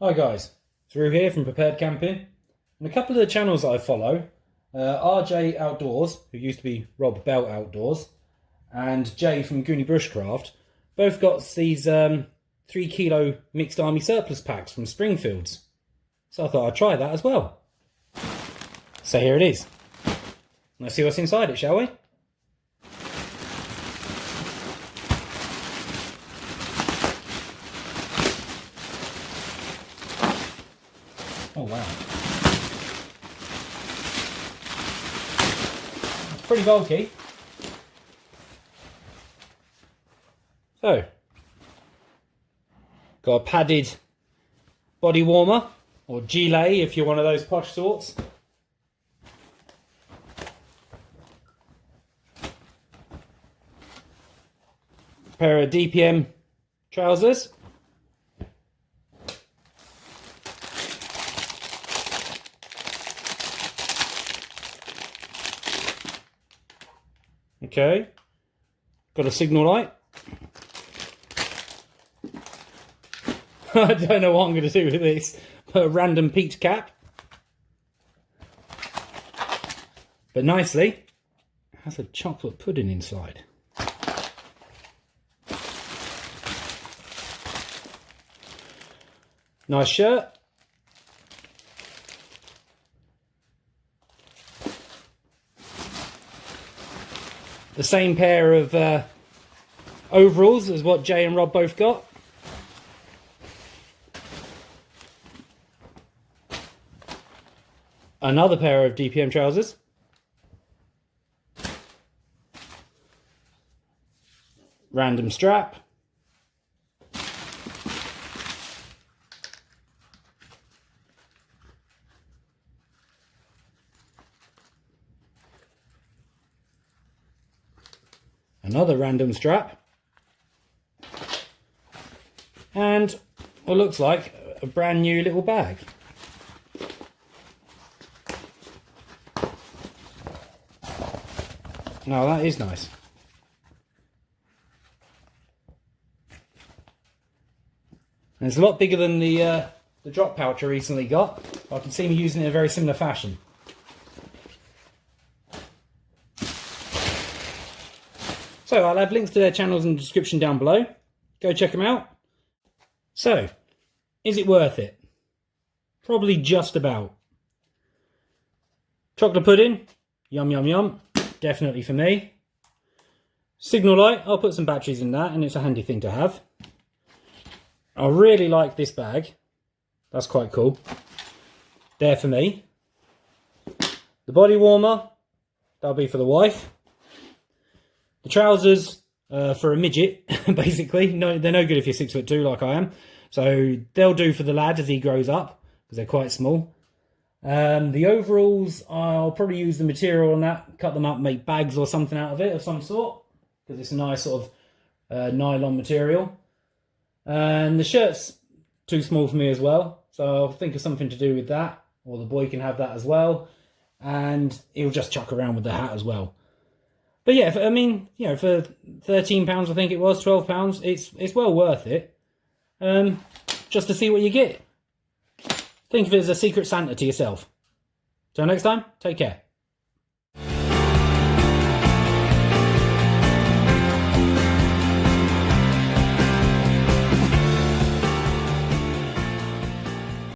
Hi guys, Drew here from Prepared Camping, and a couple of the channels that I follow, RJ Outdoors, who used to be Rob Bell Outdoors, and Jay from Goonie Bushcraft, both got these 3 kilo mixed army surplus packs from Springfields. So I thought I'd try that as well. So here it is. Let's see what's inside it, shall we? Oh wow. It's pretty bulky. So, got a padded body warmer, or gilet if you're one of those posh sorts. A pair of DPM trousers. Okay, got a signal light. I don't know what I'm going to do with this. Put a random peach cap. But nicely, it has a chocolate pudding inside. Nice shirt. The same pair of overalls as what Jay and Rob both got. Another pair of DPM trousers. Random strap. Another random strap, and what looks like a brand new little bag. Now that is nice. And it's a lot bigger than the drop pouch I recently got. I can see me using it in a very similar fashion. So I'll have links to their channels in the description down below. Go check them out. So, is it worth it? Probably just about. Chocolate pudding, yum yum yum, definitely for me. Signal light, I'll put some batteries in that and it's a handy thing to have. I really like this bag. That's quite cool. There for me. The body warmer, that'll be for the wife. The trousers for a midget, basically. No, they're no good if you're 6'2" like I am. So they'll do for the lad as he grows up, because they're quite small. The overalls, I'll probably use the material on that, cut them up, make bags or something out of it of some sort, because it's a nice sort of nylon material. And the shirt's too small for me as well, so I'll think of something to do with that, or the boy can have that as well. And he'll just chuck around with the hat as well. But yeah, I mean, you know, for £13, I think it was, £12, it's well worth it. Just to see what you get. Think of it as a secret Santa to yourself. Till next time, take care.